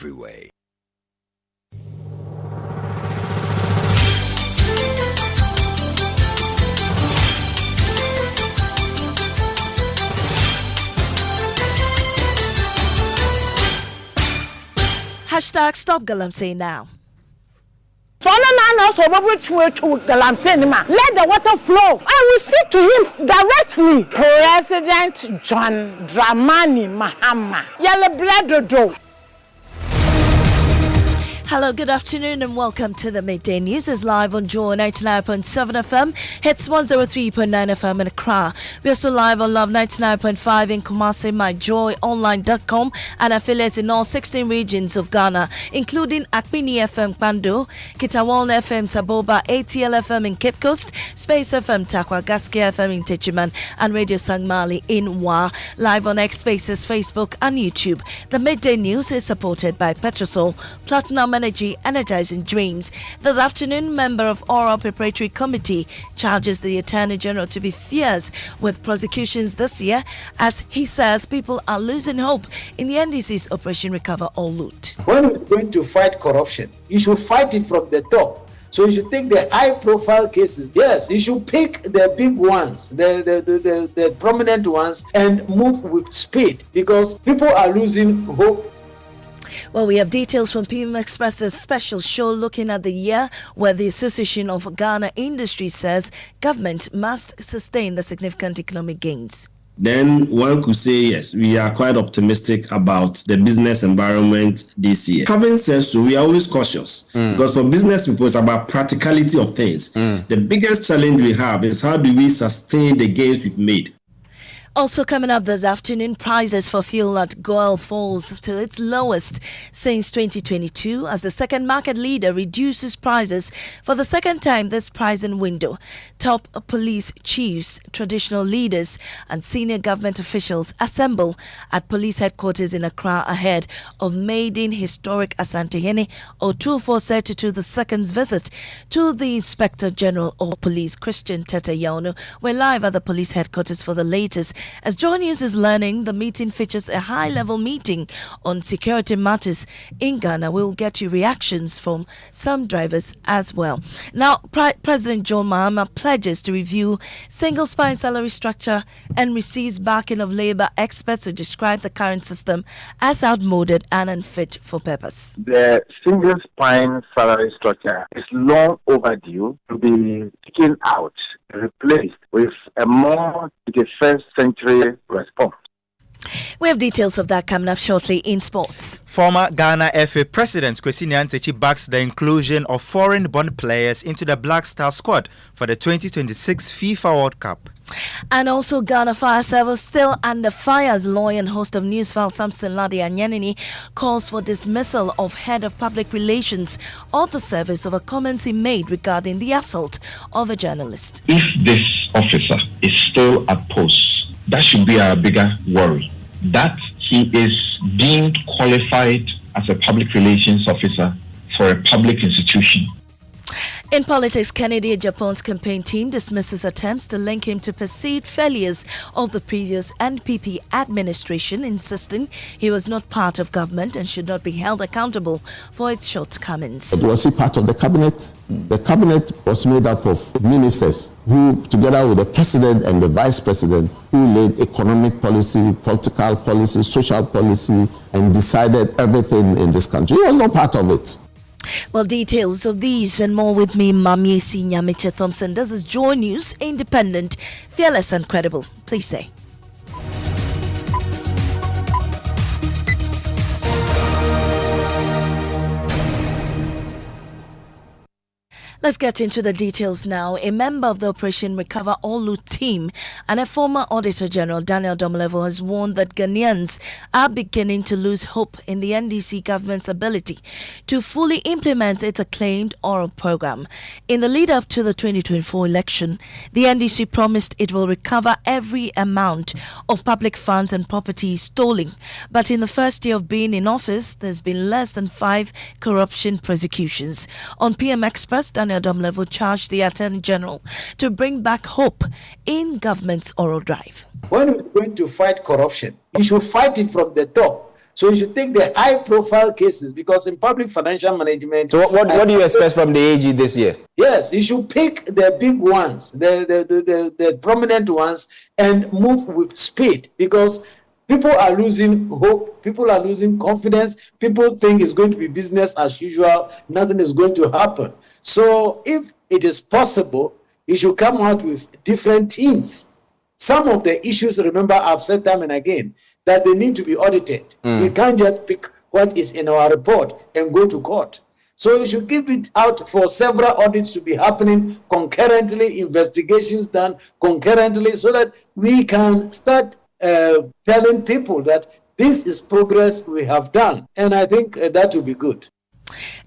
every way. Hashtag stop Galamsey now. Let the water flow. I will speak to him directly. President John Dramani Mahama. Yellow blood do. Hello, good afternoon and welcome to the Midday News. Is live on Joy 99.7 FM, hits 103.9 FM in Accra. We are also live on Love 99.5 in Kumasi, myjoyonline.com, and affiliates in all 16 regions of Ghana, including Akpini FM Kwando, Kitawon FM Saboba, ATL FM in Cape Coast, Space FM Takwa, Gaskia FM in Techiman, and Radio Sangmali in Wa. Live on X Spaces, Facebook, and YouTube. The Midday News is supported by Petrosol, Platinum Energy, Energizing Dreams. This afternoon, member of Oral Preparatory Committee charges the Attorney General to be fierce with prosecutions this year, as he says people are losing hope in the NDC's Operation Recover All Loot. When we're going to fight corruption, you should fight it from the top. So you should take the high-profile cases. Yes, you should pick the big ones, the prominent ones, and move with speed, because people are losing hope. Well, we have details from PM Express's special show looking at the year where the Association of Ghana Industry says government must sustain the significant economic gains. Then one could say, yes, we are quite optimistic about the business environment this year. Having said so, we are always cautious because for business people, it's about practicality of things. The biggest challenge we have is how do we sustain the gains we've made? Also coming up this afternoon, prices for fuel at Goil falls to its lowest since 2022 as the second market leader reduces prices for the second time this pricing window. Top police chiefs, traditional leaders and senior government officials assemble at police headquarters in Accra ahead of maiden historic Asantehene Otuofo Setitutu II's visit to the Inspector General of Police, Christian Tete Yauno. We're live at the police headquarters for the latest. As Joy News is learning, the meeting features a high-level meeting on security matters in Ghana. We will get you reactions from some drivers as well. Now, President John Mahama pledges to review single spine salary structure and receives backing of labor experts who describe the current system as outmoded and unfit for purpose. The single spine salary structure is long overdue to be taken out, replaced with a more 21st century response. We have details of that coming up shortly in sports. Former Ghana FA President Kwesi Nyantakyi backs the inclusion of foreign-born players into the Black Star squad for the 2026 FIFA World Cup. And also Ghana Fire Service still under fire as lawyer and host of Newsfile Samson Ladi Anyanini calls for dismissal of head of public relations of the service over comments he made regarding the assault of a journalist. If this officer is still at post, that should be our bigger worry. That he is deemed qualified as a public relations officer for a public institution. In politics, Kennedy Japan's campaign team dismisses attempts to link him to perceived failures of the previous NPP administration, insisting he was not part of government and should not be held accountable for its shortcomings. Was he part of the cabinet? The cabinet was made up of ministers who, together with the president and the vice president, who laid economic policy, political policy, social policy, and decided everything in this country. He was not part of it. Well, details of these and more with me, Maame Esi Nyamekye Thompson. This is Joy News, independent, fearless and credible. Please stay. Let's get into the details now. A member of the Operation Recover All Loot team and a former Auditor General, Daniel Domelevo, has warned that Ghanaians are beginning to lose hope in the NDC government's ability to fully implement its acclaimed oral program. In the lead up to the 2024 election, the NDC promised it will recover every amount of public funds and property stolen. But in the first year of being in office, there's been less than 5 corruption prosecutions. On PM Express, Daniel Domelevo charged the Attorney General to bring back hope in government's oral drive. When we're going to fight corruption, you should fight it from the top. So you should take the high-profile cases, because in public financial management. So what do you expect from the AG this year? Yes, you should pick the big ones, the prominent ones, and move with speed, because people are losing hope, people are losing confidence, people think it's going to be business as usual, nothing is going to happen. So if it is possible, you should come out with different teams. Some of the issues, remember, I've said time and again, that they need to be audited. We can't just pick what is in our report and go to court. So you should give it out for several audits to be happening concurrently, investigations done concurrently, so that we can start telling people that this is progress we have done. And I think that will be good.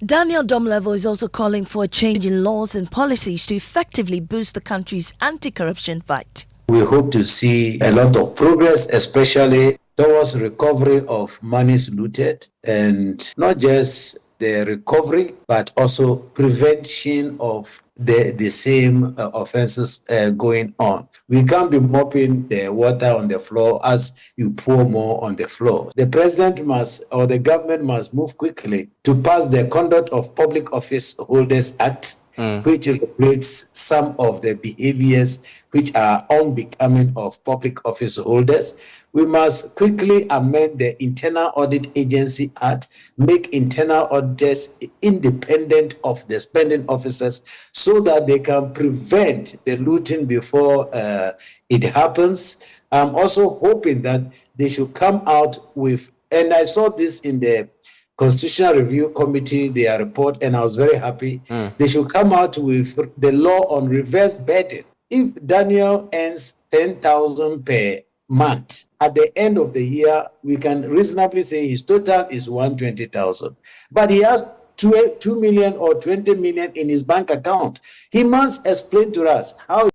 Daniel Domelevo is also calling for a change in laws and policies to effectively boost the country's anti-corruption fight. We hope to see a lot of progress, especially towards recovery of monies looted, and not just the recovery, but also prevention of the same offenses going on. We can't be mopping the water on the floor as you pour more on the floor. The president must, or the government must move quickly to pass the Conduct of Public Office Holders Act, which regulates some of the behaviors which are unbecoming of public office holders. We must quickly amend the Internal Audit Agency Act, make internal auditors independent of the spending officers, so that they can prevent the looting before it happens. I'm also hoping that they should come out with, and I saw this in the Constitutional Review Committee, their report, and I was very happy. They should come out with the law on reverse betting. If Daniel earns 10,000 per month, at the end of the year, we can reasonably say his total is 120,000. But he has 2 million or 20 million in his bank account. He must explain to us how.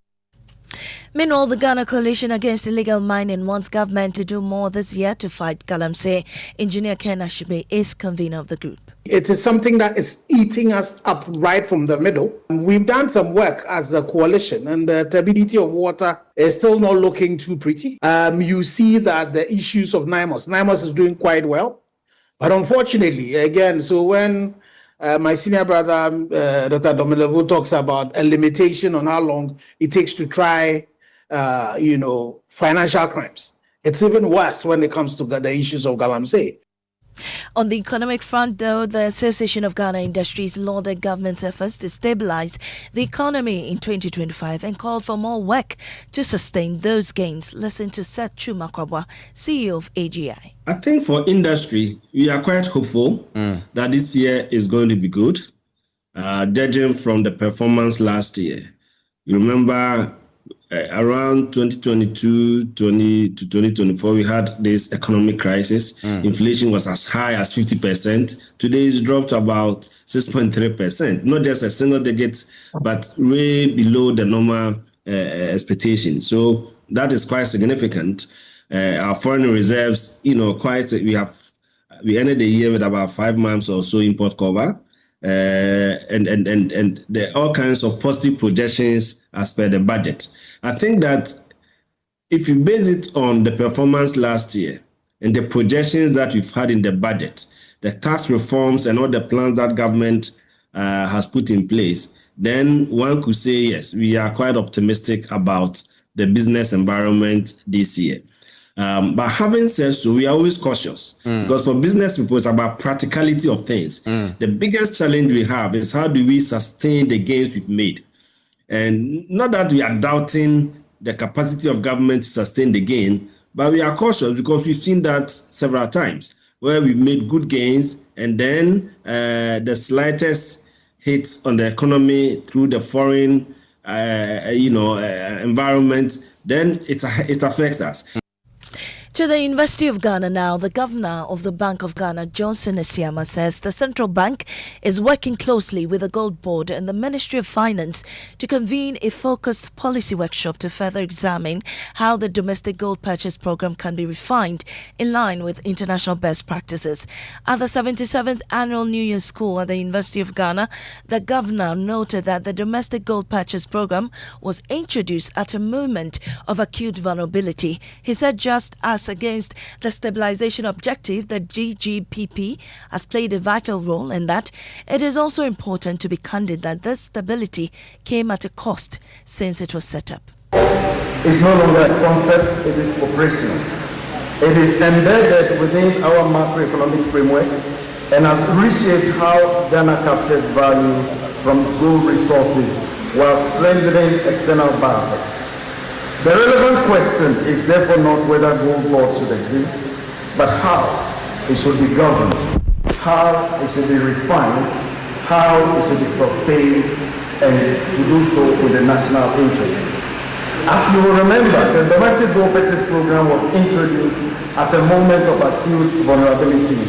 Meanwhile, the Ghana Coalition Against Illegal Mining wants government to do more this year to fight galamsey. Engineer Ken Ashibe is convener of the group. It is something that is eating us up right from the middle. We've done some work as a coalition, and the turbidity of water is still not looking too pretty. You see that the issues of NIMOS is doing quite well. But unfortunately, again, so when my senior brother, Dr. Domelevo, talks about a limitation on how long it takes to try, financial crimes, it's even worse when it comes to the issues of galamsey. On the economic front, though, the Association of Ghana Industries lauded government's efforts to stabilize the economy in 2025 and called for more work to sustain those gains. Listen to Seth Chumakwabwa, CEO of AGI. I think for industry, we are quite hopeful that this year is going to be good, judging from the performance last year. You remember around 2022 to 2024, we had this economic crisis. Inflation was as high as 50%. Today it's dropped to about 6.3%. Not just a single digit, but way below the normal expectation. So that is quite significant. Our foreign reserves, we ended the year with about 5 months or so import cover. And there are all kinds of positive projections as per the budget. I think that if you base it on the performance last year and the projections that we've had in the budget, the tax reforms and all the plans that government has put in place, then one could say, yes, we are quite optimistic about the business environment this year. But having said so, we are always cautious because for business people, it's about practicality of things. The biggest challenge we have is how do we sustain the gains we've made? And not that we are doubting the capacity of government to sustain the gain, but we are cautious because we've seen that several times where we've made good gains and then the slightest hits on the economy through the foreign, environment, then it affects us. To the University of Ghana now, the governor of the Bank of Ghana, Johnson Esiama, says the central bank is working closely with the Gold Board and the Ministry of Finance to convene a focused policy workshop to further examine how the domestic gold purchase program can be refined in line with international best practices. At the 77th Annual New Year School at the University of Ghana, the governor noted that the domestic gold purchase program was introduced at a moment of acute vulnerability. He said just as As against the stabilization objective, the GGPP has played a vital role in that. It is also important to be candid that this stability came at a cost since it was set up. It's no longer a concept, it is operational. It is embedded within our macroeconomic framework and has reshaped how Ghana captures value from its gold resources while strengthening external barriers. The relevant question is therefore not whether gold board should exist, but how it should be governed, how it should be refined, how it should be sustained, and to do so with the national interest. As you will remember, the domestic gold purchase program was introduced at a moment of acute vulnerability,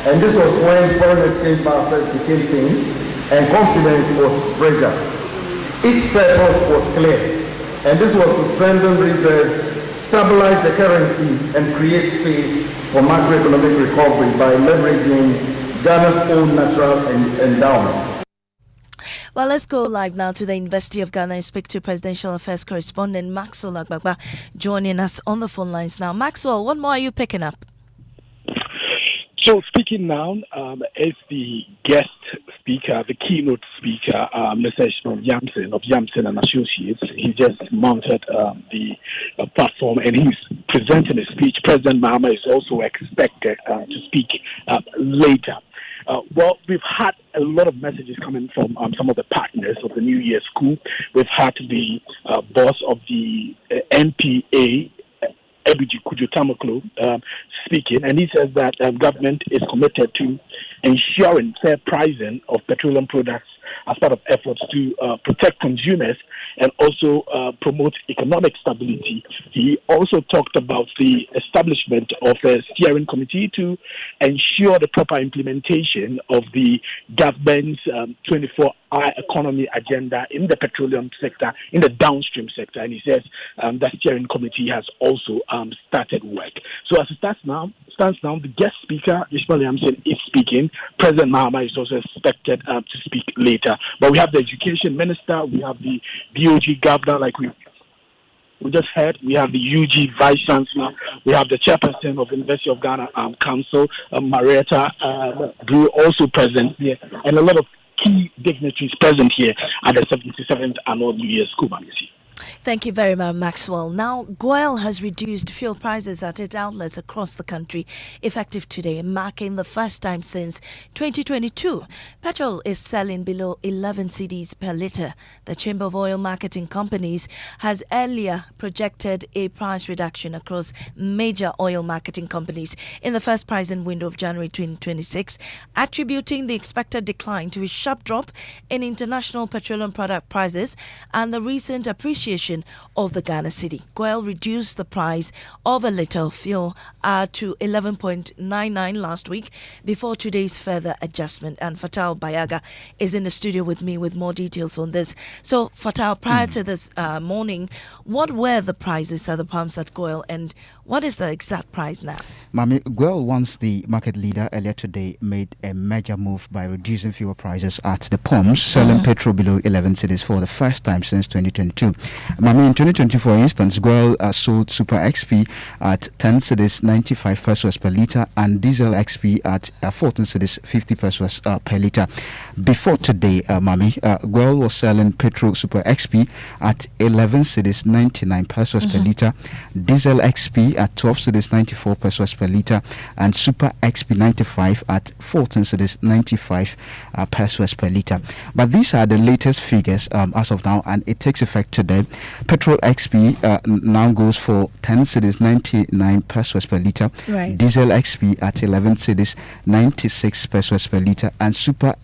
and this was when foreign exchange markets became thin and confidence was fragile. Its purpose was clear, and this was to strengthen reserves, stabilize the currency, and create space for macroeconomic recovery by leveraging Ghana's own natural endowment. Well, let's go live now to the University of Ghana and speak to Presidential Affairs correspondent Maxwell Agbagba joining us on the phone lines now. Maxwell, what more are you picking up? So speaking now is the guest speaker, the keynote speaker, Mr. Yamson and Associates. He just mounted the platform and he's presenting a speech. President Mahama is also expected to speak later. Well, we've had a lot of messages coming from some of the partners of the New Year School. We've had the boss of the NPA, Ebiji Kujotamaklo, speaking, and he says that government is committed to ensuring fair pricing of petroleum products as part of efforts to protect consumers and also promote economic stability. He also talked about the establishment of a steering committee to ensure the proper implementation of the government's 24-hour economy agenda in the petroleum sector, in the downstream sector. And he says that steering committee has also started work. So as it stands now, the guest speaker, Ishmael Yamson, is speaking. President Mahama is also expected to speak later. But we have the education minister, we have the BOG governor, like we just heard, we have the UG vice chancellor, we have the chairperson of University of Ghana Council, Marietta Drew, also present here, and a lot of key dignitaries present here at the 77th Annual New Year School, Maame Esi. Thank you very much, Maxwell. Now, GOIL has reduced fuel prices at its outlets across the country, effective today, marking the first time since 2022. Petrol is selling below 11 cedis per litre. The Chamber of Oil Marketing Companies has earlier projected a price reduction across major oil marketing companies in the first pricing window of January 2026, attributing the expected decline to a sharp drop in international petroleum product prices and the recent appreciation of the Ghana cedi. GOIL reduced the price of a litre of fuel to 11.99 last week before today's further adjustment. And Fatal Bayaga is in the studio with me with more details on this. So, Fatal, prior to this morning, what were the prices at the pumps at GOIL and what is the exact price now? Maame, GOIL, once the market leader earlier today, made a major move by reducing fuel prices at the pumps, selling petrol below 11 cedis for the first time since 2022. Maame, in 2020, for instance, GOIL sold Super XP at 10 cedis 95 pesos per litre and Diesel XP at 14 cedis 50 pesos per litre. Before today, Maame, GOIL was selling petrol Super XP at 11 cedis 99 pesos per litre, Diesel XP at 12 cedis 94 pesos per litre, and Super XP 95 at 14 cedis 95 pesos per litre. But these are the latest figures as of now, and it takes effect today. Petrol XP now goes for 10 cedis 99 pesos per litre, right. Diesel XP at 11 cedis 96 pesos per litre, and Super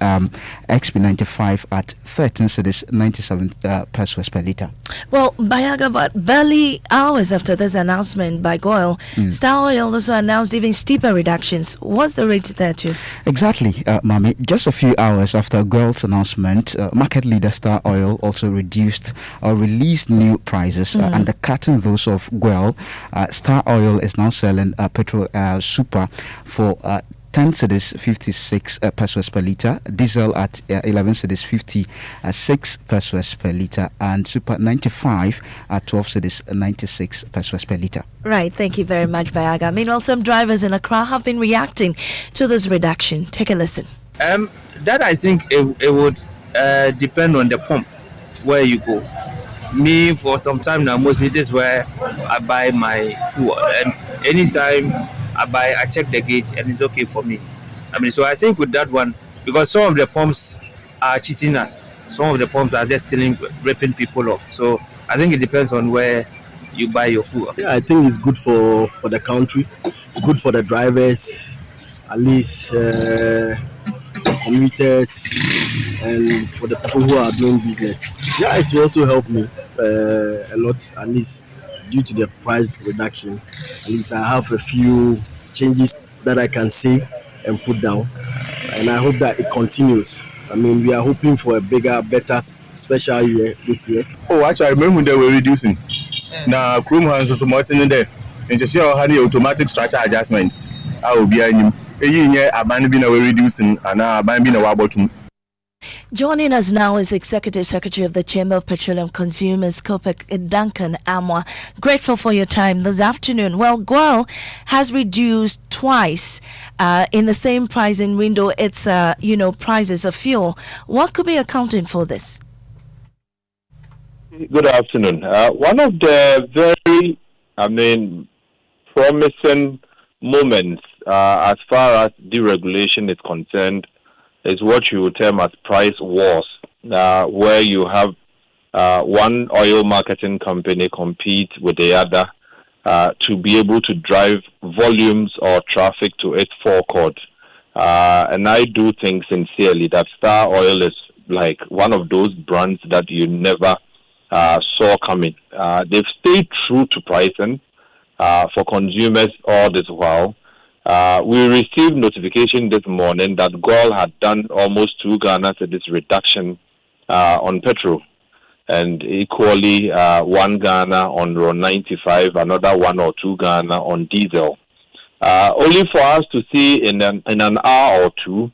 XP 95 at 13 cedis 97 pesos per litre. Well, Bayaga, but barely hours after this announcement by GOIL, Star Oil also announced even steeper reductions. What's the rate there too? Exactly, Maame. Just a few hours after GOIL's announcement, market leader Star Oil also reduced or released new prices undercutting those of GOIL. Star Oil is now selling petrol super for 10 cedis 56 pesos per litre, diesel at 11 cedis 56 pesos per litre, and super 95 at 12 cedis 96 pesos per litre. Right, thank you very much, Bayaga. Meanwhile, some drivers in Accra have been reacting to this reduction. Take a listen. That I think it would depend on the pump where you go. Me, for some time now, mostly this is where I buy my fuel, and anytime I check the gauge and it's okay for me. So I think with that one, because some of the pumps are cheating us, some of the pumps are just ripping people off. So I think it depends on where you buy your fuel. Yeah, I think it's good for the country. It's good for the drivers, at least for commuters and for the people who are doing business. Yeah, it will also help me a lot, at least due to the price reduction. At least I have a few changes that I can save and put down, and I hope that it continues. We are hoping for a bigger, better special year this year. Oh, actually, I remember when they were reducing. Now, Chrome has also more in there. And just had the automatic structure adjustment. I will be a year abandoned reducing and now abandoned a wabot. Joining us now is Executive Secretary of the Chamber of Petroleum Consumers, COPEC, Duncan Amwa. Grateful for your time this afternoon. Well, GOIL has reduced twice in the same pricing window its prices of fuel. What could be accounting for this? Good afternoon. One of the very, promising moments as far as deregulation is concerned is what you would term as price wars, where you have one oil marketing company compete with the other to be able to drive volumes or traffic to its forecourt. And I do think sincerely that Star Oil is like one of those brands that you never saw coming. They've stayed true to pricing for consumers all this while. We received notification this morning that GOIL had done almost 2 Ghana cedis reduction on petrol, and equally 1 Ghana on RON 95, another 1 or 2 Ghana on diesel. Only for us to see in an hour or two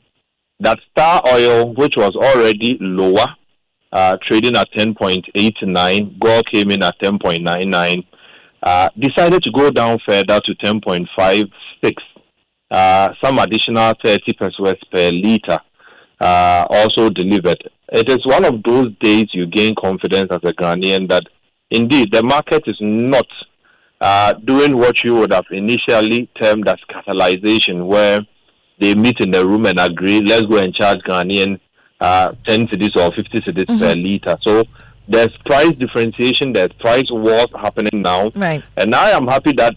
that Star Oil, which was already lower, trading at 10.89, GOIL came in at 10.99, decided to go down further to 10.56. Some additional 30 pesos per litre also delivered. It is one of those days you gain confidence as a Ghanaian that indeed the market is not doing what you would have initially termed as catalyzation, where they meet in the room and agree, let's go and charge Ghanaian 10 cedis or 50 cedis per litre. So there's price differentiation, there's price wars happening now. Right. And I am happy that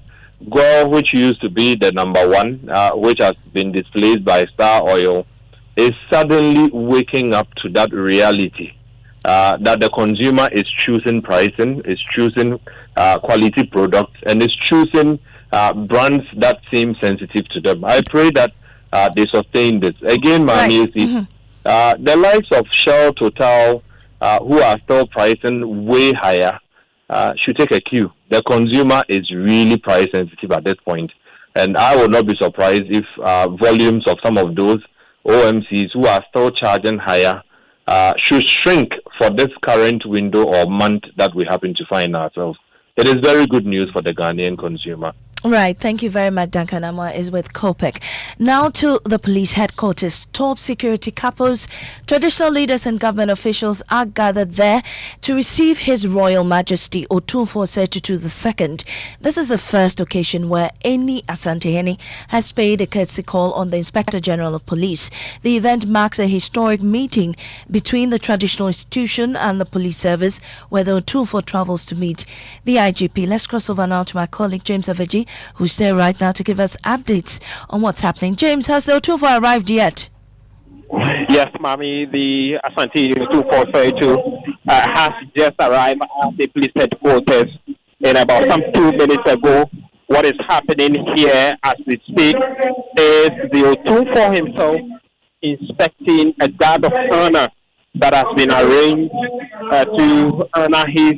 GOIL, which used to be the number one, which has been displaced by Star Oil, is suddenly waking up to that reality that the consumer is choosing pricing, is choosing quality products, and is choosing brands that seem sensitive to them. I pray that they sustain this. Again, Maame Esi, the likes of Shell, Total, who are still pricing way higher, should take a cue. The consumer is really price sensitive at this point, and I will not be surprised if volumes of some of those OMCs who are still charging higher should shrink for this current window or month that we happen to find ourselves. It is very good news for the Ghanaian consumer. Right, thank you very much. Duncan Amwa is with COPEC. Now to the police headquarters. Top security couples, traditional leaders and government officials are gathered there to receive His Royal Majesty Otumfuo Osei-Tutu II. This is the first occasion where any Asantehene has paid a courtesy call on the Inspector General of Police. The event marks a historic meeting between the traditional institution and the police service, where the Otumfuo travels to meet the IGP. Let's cross over now to my colleague James Aveji, who's there right now to give us updates on what's happening. James, has the Otumfuo arrived yet? Yes, Mami, the Asante Otumfuo Osei-Tutu has just arrived at the police headquarters in about some 2 minutes ago. What is happening here as we speak is the Otumfuo himself inspecting a guard of honor that has been arranged to honor his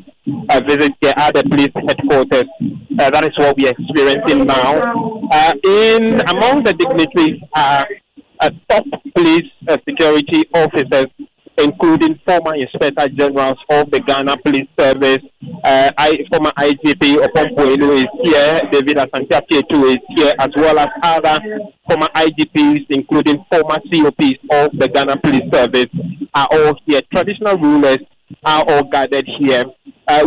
visit here at the police headquarters. That is what we are experiencing now. Among the dignitaries are top police security officers, including former Inspector Generals of the Ghana Police Service, former IGP Okompoelu is here, David Asante-Apiato is here, as well as other former IGPs, including former COPs of the Ghana Police Service, are all here. Traditional rulers are all gathered here.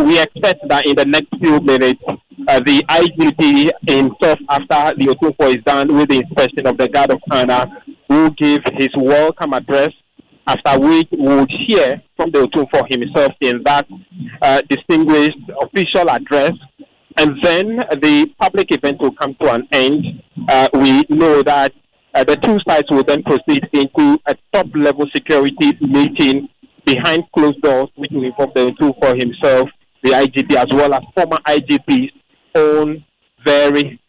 We expect that in the next few minutes, the IGP himself, after the Otunfo is done with the inspection of the Guard of Honor, will give his welcome address, after which we will hear from the Otunfo himself in that distinguished official address, and then the public event will come to an end. We know that the two sides will then proceed into a top-level security meeting behind closed doors, which will involve the Otunfo himself, the IGP, as well as former IGPs on very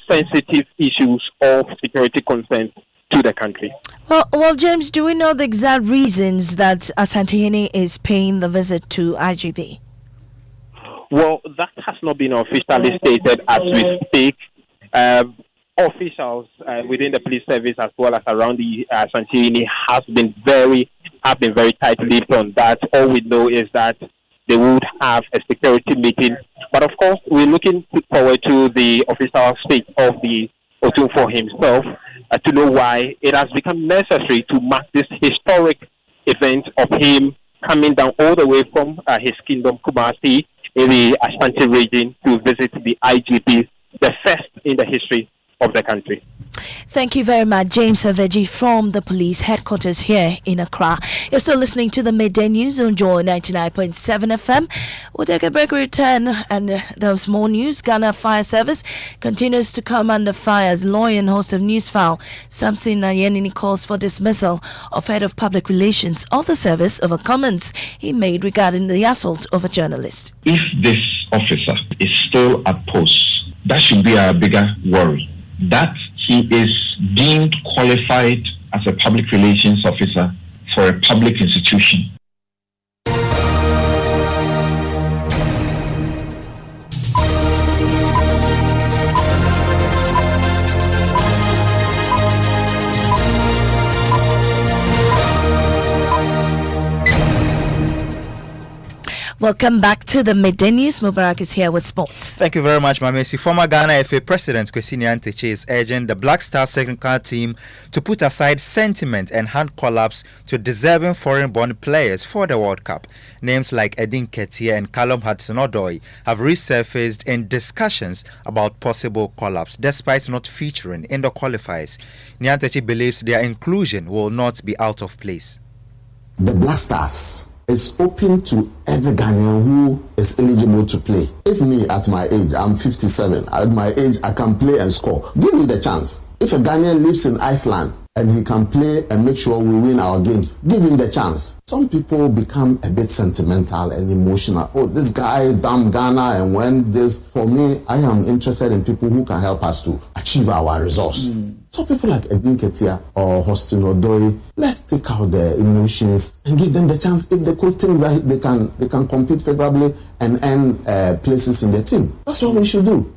sensitive issues of security concern to the country. Well, James, do we know the exact reasons that Asante is paying the visit to IGP? Well, that has not been officially stated as we speak. Officials within the police service, as well as around the Asante, have been very tight-lipped on that. All we know is that they would have a security meeting. But of course, we're looking forward to the official speech of the Otunfo himself to know why it has become necessary to mark this historic event of him coming down all the way from his kingdom, Kumasi, in the Ashanti region, to visit the IGP, the first in the history of the country. Thank you very much, James Aveji from the police headquarters here in Accra. You're still listening to the Midday News on Joy 99.7 FM. We'll take a break, return, and there's more news. Ghana Fire Service continues to come under fire as lawyer and host of Newsfile, Samson Nayenini, calls for dismissal of head of public relations of the service over comments he made regarding the assault of a journalist. If this officer is still at post, that should be our bigger worry. That he is deemed qualified as a public relations officer for a public institution. Welcome back to the Midday News. Mubarak is here with sports. Thank you very much, Maame Esi. Former Ghana FA President Kwesi Nyamekye is urging the Black Stars technical team to put aside sentiment and hand collapse to deserving foreign-born players for the World Cup. Names like Edin Ketia and Callum Hudson-Odoi have resurfaced in discussions about possible collapse, despite not featuring in the qualifiers. Nyamekye believes their inclusion will not be out of place. The Black Stars is open to every Ghanaian who is eligible to play. If me at my age, I'm 57, at my age I can play and score, give me the chance. If a Ghanaian lives in Iceland and he can play and make sure we win our games, give him the chance. Some people become a bit sentimental and emotional. Oh, this guy, damn Ghana, and when this, for me, I am interested in people who can help us to achieve our results. So people like Edin Ketia or Hostin Odoi, let's take out the emotions and give them the chance. If the coach thinks that they can compete favorably and earn places in the team, that's what we should do.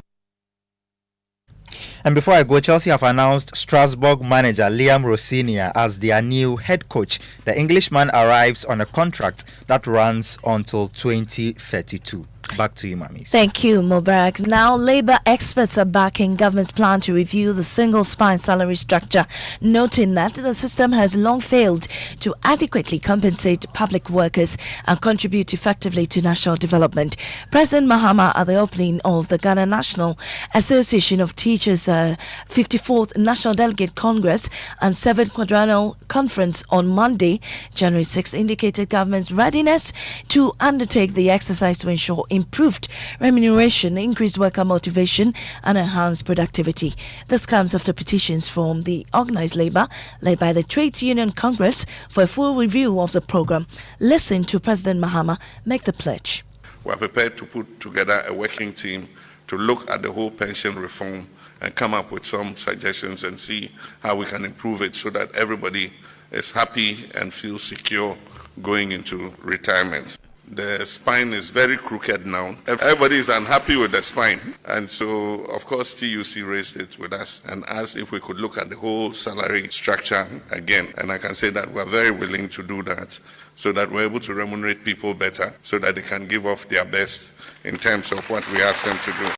And before I go, Chelsea have announced Strasbourg manager Liam Rossignol as their new head coach. The Englishman arrives on a contract that runs until 2032. Back to you, Maame. Thank you, Mubarak. Now, Labour experts are backing government's plan to review the single spine salary structure, noting that the system has long failed to adequately compensate public workers and contribute effectively to national development. President Mahama, at the opening of the Ghana National Association of Teachers 54th National Delegate Congress and 7th Quadrennial Conference on Monday, January 6, indicated government's readiness to undertake the exercise to ensure improved remuneration, increased worker motivation, and enhanced productivity. This comes after petitions from the organized labor led by the Trades Union Congress for a full review of the program. Listen to President Mahama make the pledge. We are prepared to put together a working team to look at the whole pension reform and come up with some suggestions and see how we can improve it so that everybody is happy and feels secure going into retirement. The spine is very crooked now. Everybody is unhappy with the spine. And so, of course, TUC raised it with us and asked if we could look at the whole salary structure again. And I can say that we're very willing to do that so that we're able to remunerate people better so that they can give off their best in terms of what we ask them to do.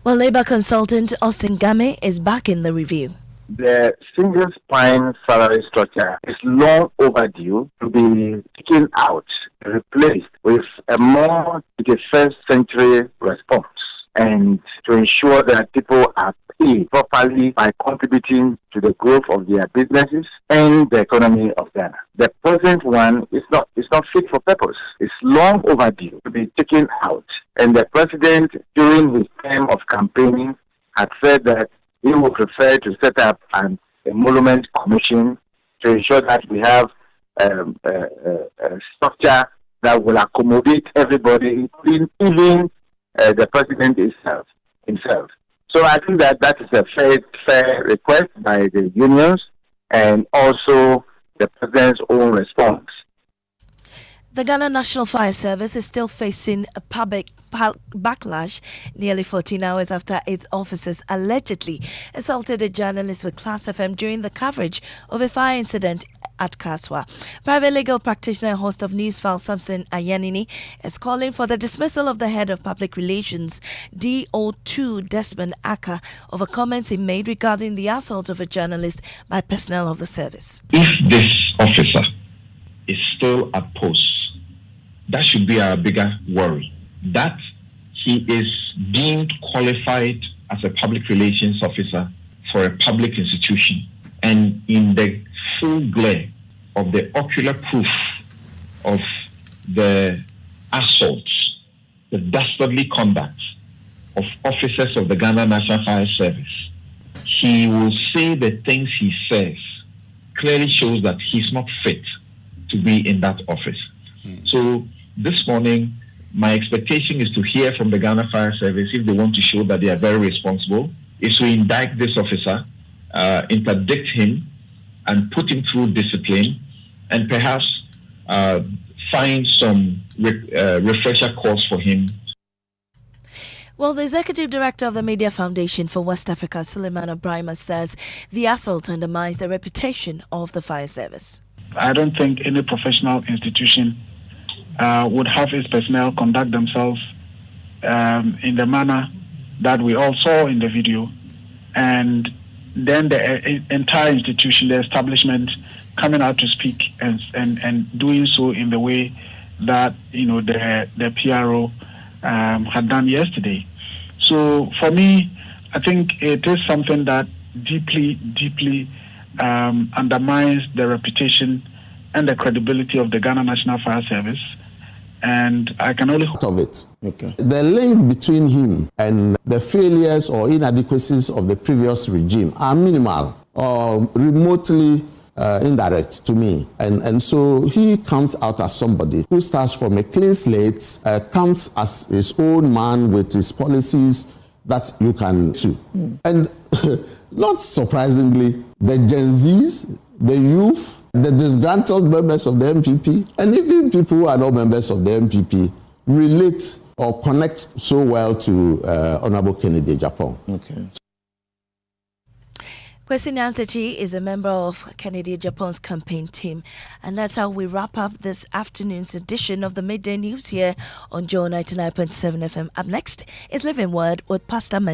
Well, Labour consultant Austin Game is back in the review. The single spine salary structure is long overdue to be taken out, replaced with a more 21st century response, and to ensure that people are paid properly by contributing to the growth of their businesses and the economy of Ghana. The present one is not fit for purpose. It's long overdue to be taken out, and the president during his term of campaigning had said that he would prefer to set up an emolument commission to ensure that we have a structure that will accommodate everybody, including even the president himself. So I think that is a fair request by the unions and also the president's own response. The Ghana National Fire Service is still facing a public backlash nearly 14 hours after its officers allegedly assaulted a journalist with Class FM during the coverage of a fire incident at Kaswa. Private legal practitioner and host of Newsfile Samson Ayanini is calling for the dismissal of the head of public relations, DO2 Desmond Aka, over comments he made regarding the assault of a journalist by personnel of the service. If this officer is still at post, that should be our bigger worry. That he is deemed qualified as a public relations officer for a public institution, and in the full glare of the ocular proof of the assaults, the dastardly conduct of officers of the Ghana National Fire Service, he will say the things he says clearly shows that he's not fit to be in that office. So this morning, my expectation is to hear from the Ghana Fire Service if they want to show that they are very responsible, is to indict this officer, interdict him, and put him through discipline, and perhaps find some refresher course for him. Well, the executive director of the Media Foundation for West Africa, Suleiman Abrahima, says the assault undermines the reputation of the fire service. I don't think any professional institution would have its personnel conduct themselves in the manner that we all saw in the video, and then the entire institution, the establishment, coming out to speak and doing so in the way that the PRO had done yesterday. So for me, I think it is something that deeply undermines the reputation and the credibility of the Ghana National Fire Service. And I can only of it. Okay. The link between him and the failures or inadequacies of the previous regime are minimal or remotely indirect to me. And so he comes out as somebody who starts from a clean slate, comes as his own man with his policies that you can do. And not surprisingly, the Gen Zs, the youth, the disgruntled members of the MPP, and even people who are not members of the MPP relate or connect so well to Honorable Kennedy Japan. Okay. Kwesi Nyantakyi is a member of Kennedy Japan's campaign team, and that's how we wrap up this afternoon's edition of the Midday News here on Joe 99.7 FM. Up next is Living Word with Pastor Men.